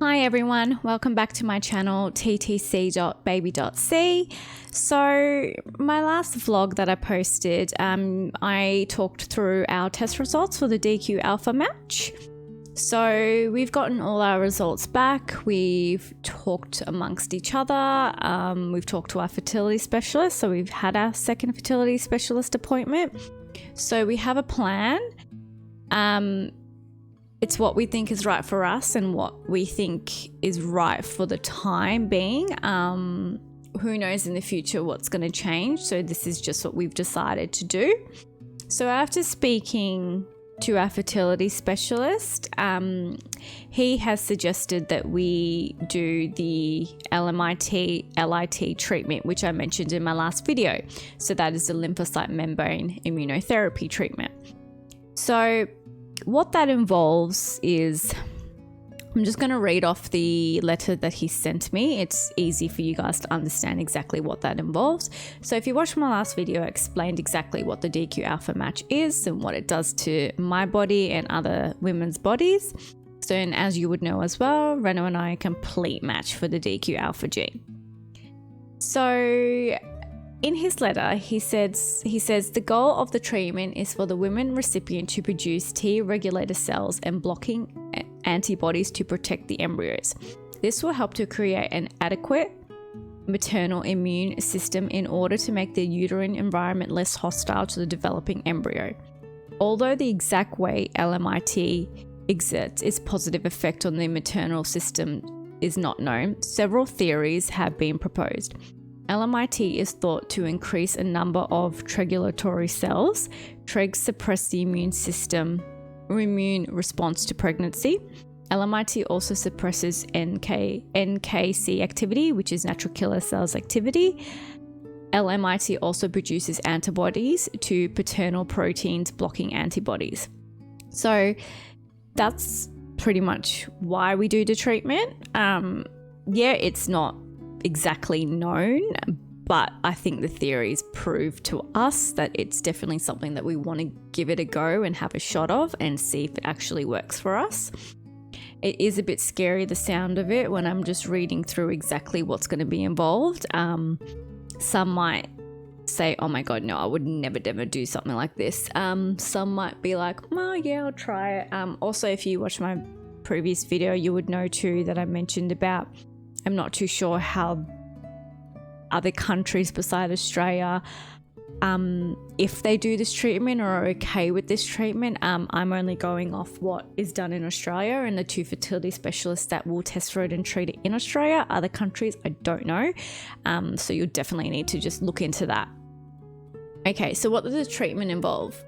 Hi everyone, welcome back to my channel ttc.babydust. So my last vlog that I posted, I talked through our test results for the DQ Alpha match. So we've gotten all our results back, we've talked amongst each other, we've talked to our fertility specialist, so we've had our second fertility specialist appointment. So we have a plan. It's what we think is right for us and what we think is right for the time being. Who knows in the future what's going to change. So this is just what we've decided to do. So after speaking to our fertility specialist, he has suggested that we do the LIT treatment, which I mentioned in my last video. So that is the lymphocyte membrane immunotherapy treatment. So what that involves is, I'm just going to read off the letter that he sent me. It's easy for you guys to understand exactly what that involves. So if you watched my last video, I explained exactly what the DQ Alpha match is and what it does to my body and other women's bodies. So, and as you would know as well, Reno and I are a complete match for the DQ Alpha gene. So in his letter, he says the goal of the treatment is for the women recipient to produce T regulator cells and blocking antibodies to protect the embryos. This will help to create an adequate maternal immune system in order to make the uterine environment less hostile to the developing embryo. Although the exact way LMIT exerts its positive effect on the maternal system is not known, several theories have been proposed. LMIT is thought to increase a number of regulatory cells. Tregs suppress the immune response to pregnancy. LMIT also suppresses NKC activity, which is natural killer cells activity. LMIT also produces antibodies to paternal proteins blocking antibodies. So that's pretty much why we do the treatment. It's not exactly known, but I think the theories prove to us that it's definitely something that we want to give it a go and have a shot of and see if it actually works for us. It is a bit scary, the sound of it, when I'm just reading through exactly what's going to be involved. Some might say, oh my god, no, I would never do something like this. Some might be like, oh yeah, I'll try it. Also, if you watch my previous video, you would know too that I mentioned about, I'm not too sure how other countries beside Australia, if they do this treatment or are okay with this treatment. I'm only going off what is done in Australia and the two fertility specialists that will test for it and treat it in Australia. Other countries, I don't know. So you'll definitely need to just look into that. Okay, so what does the treatment involve?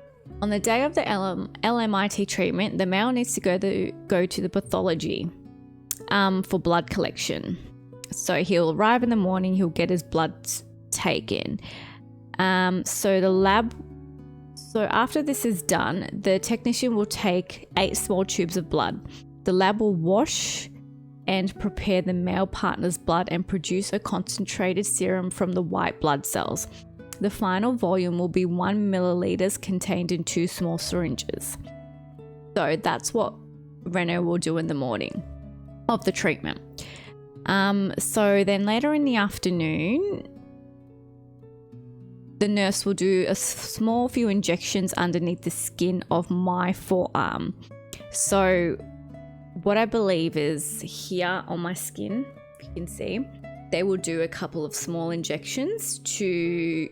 On the day of the LMIT treatment, the male needs to go to the pathology for blood collection. So he'll arrive in the morning, he'll get his blood taken. So after this is done, the technician will take 8 small tubes of blood. The lab will wash and prepare the male partner's blood and produce a concentrated serum from the white blood cells. The final volume will be 1 milliliters contained in 2 small syringes. So that's what Reno will do in the morning of the treatment. So then later in the afternoon, the nurse will do a small few injections underneath the skin of my forearm. So what I believe is here on my skin, if you can see, they will do a couple of small injections to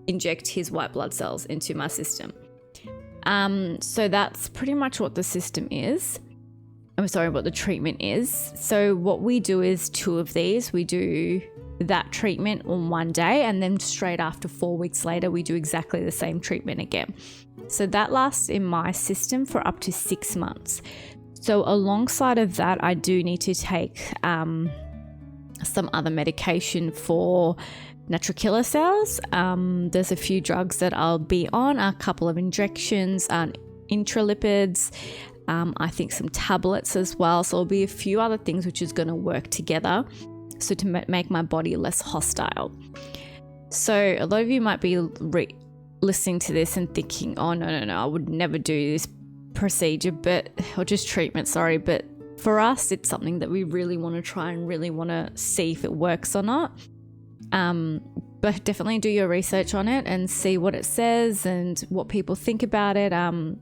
inject his white blood cells into my system. So that's pretty much what the system is. What the treatment is. So what we do is 2 of these. We do that treatment on one day, and then straight after 4 weeks later, we do exactly the same treatment again. So that lasts in my system for up to 6 months. So alongside of that, I do need to take some other medication for natural killer cells. There's a few drugs that I'll be on, a couple of injections, intralipids, I think some tablets as well. So there'll be a few other things which is going to work together so to make my body less hostile. So a lot of you might be listening to this and thinking, oh no, I would never do this procedure, or just treatment, but for us, it's something that we really want to try and really want to see if it works or not. But definitely do your research on it and see what it says and what people think about it.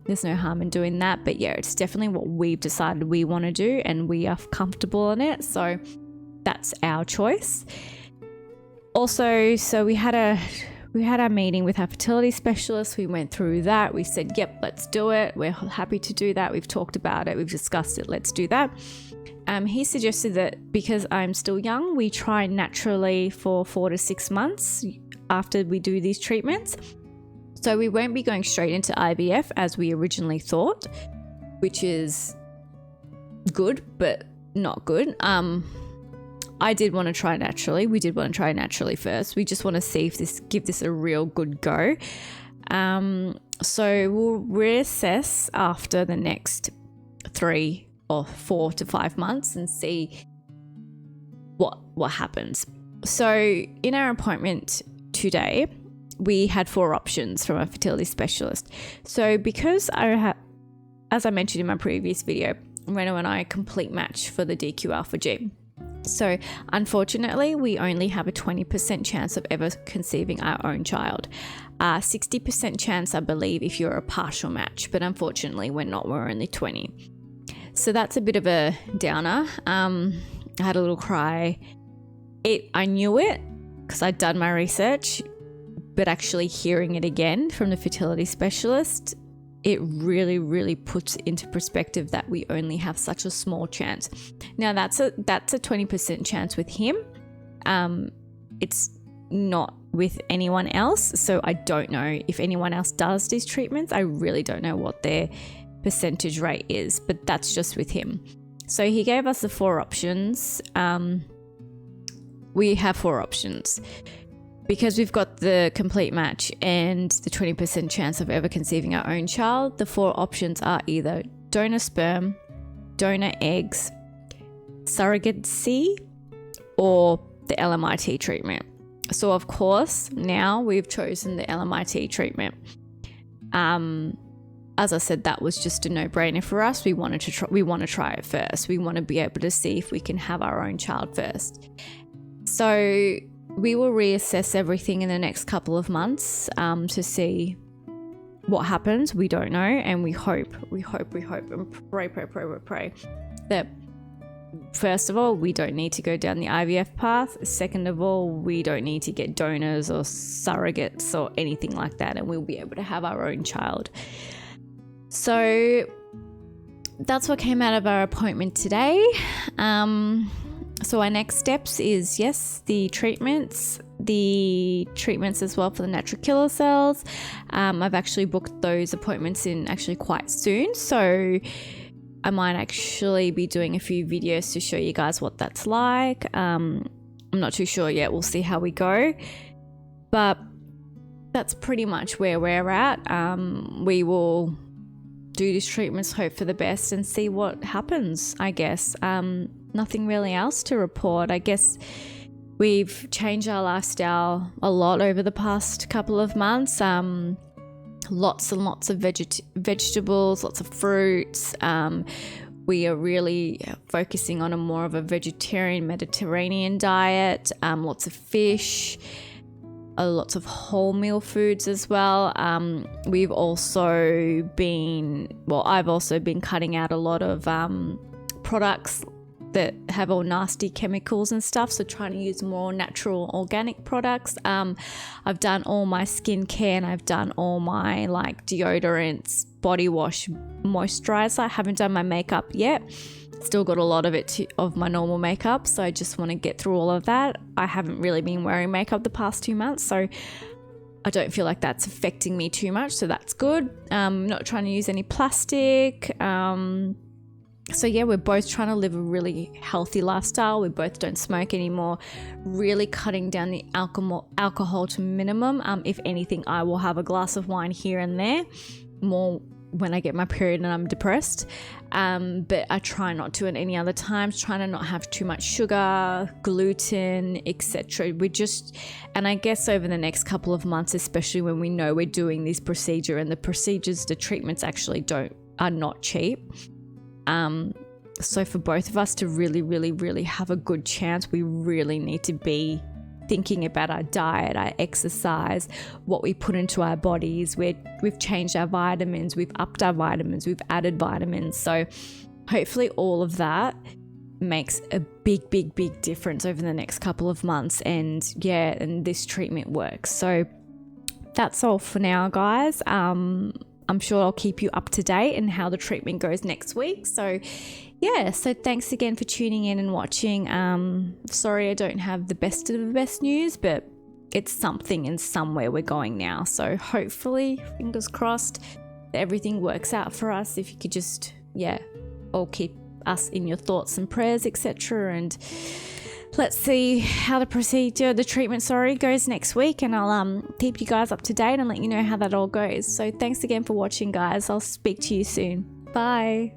There's no harm in doing that. But yeah, it's definitely what we've decided we want to do and we are comfortable in it. So that's our choice. Also, so we had our meeting with our fertility specialist. We went through that. We said, yep, let's do it. We're happy to do that. We've talked about it. We've discussed it. Let's do that. He suggested that because I'm still young, we try naturally for 4 to 6 months after we do these treatments. So we won't be going straight into IVF as we originally thought, which is good, but not good. I did want to try naturally. We did want to try naturally first. We just want to see if give this a real good go. So we'll reassess after the next 3 or 4 to 5 months and see what happens. So in our appointment today, we had 4 options from a fertility specialist. So because as I mentioned in my previous video, Reno and I are a complete match for the DQ alpha gene. So unfortunately, we only have a 20% chance of ever conceiving our own child. 60% chance, I believe, if you're a partial match, but unfortunately we're not, we're only 20. So that's a bit of a downer. I had a little cry. I knew it because I'd done my research, but actually hearing it again from the fertility specialist, it really, really puts into perspective that we only have such a small chance. Now that's a 20% chance with him. It's not with anyone else. So I don't know if anyone else does these treatments. I really don't know what their percentage rate is, but that's just with him. So he gave us the 4 options. We have 4 options. Because we've got the complete match and the 20% chance of ever conceiving our own child, the 4 options are either donor sperm, donor eggs, surrogacy, or the LMIT treatment. So of course, now we've chosen the LMIT treatment. As I said, that was just a no-brainer for us. We want to try it first. We want to be able to see if we can have our own child first. So we will reassess everything in the next couple of months to see what happens. We don't know, and we hope and pray that first of all, we don't need to go down the IVF path. Second of all, we don't need to get donors or surrogates or anything like that, and we'll be able to have our own child. So that's what came out of our appointment today. So our next steps is, yes, the treatments as well for the natural killer cells. I've actually booked those appointments in actually quite soon. So I might actually be doing a few videos to show you guys what that's like. I'm not too sure yet. We'll see how we go. But that's pretty much where we're at. We will do these treatments, hope for the best, and see what happens, I guess. Nothing really else to report. I guess we've changed our lifestyle a lot over the past couple of months. Lots and lots of vegetables, lots of fruits. We are really focusing on a more of a vegetarian Mediterranean diet, lots of fish, lots of whole meal foods as well. I've also been cutting out a lot of products that have all nasty chemicals and stuff, so trying to use more natural organic products. I've done all my skincare and I've done all my deodorants, body wash, moisturizer. I haven't done my makeup yet. Still got a lot of it of my normal makeup, so I just want to get through all of that. I haven't really been wearing makeup the past 2 months, so I don't feel like that's affecting me too much, so that's good. Not trying to use any plastic. So yeah, we're both trying to live a really healthy lifestyle. We both don't smoke anymore. Really cutting down the alcohol to minimum. If anything, I will have a glass of wine here and there, more when I get my period and I'm depressed. But I try not to at any other times, trying to not have too much sugar, gluten, etc. And I guess over the next couple of months, especially when we know we're doing this procedure, and the treatments actually are not cheap. So for both of us to really have a good chance, we really need to be thinking about our diet, our exercise, what we put into our bodies. We've changed our vitamins, we've upped our vitamins, we've added vitamins. So hopefully all of that makes a big difference over the next couple of months, and this treatment works. So that's all for now, guys. I'm sure I'll keep you up to date and how the treatment goes next week. So thanks again for tuning in and watching. Sorry I don't have the best of the best news, but it's something and somewhere we're going now. So hopefully, fingers crossed, everything works out for us. If you could just, all keep us in your thoughts and prayers, etc. And let's see how the treatment goes next week, and I'll keep you guys up to date and let you know how that all goes. So thanks again for watching, guys. I'll speak to you soon. Bye.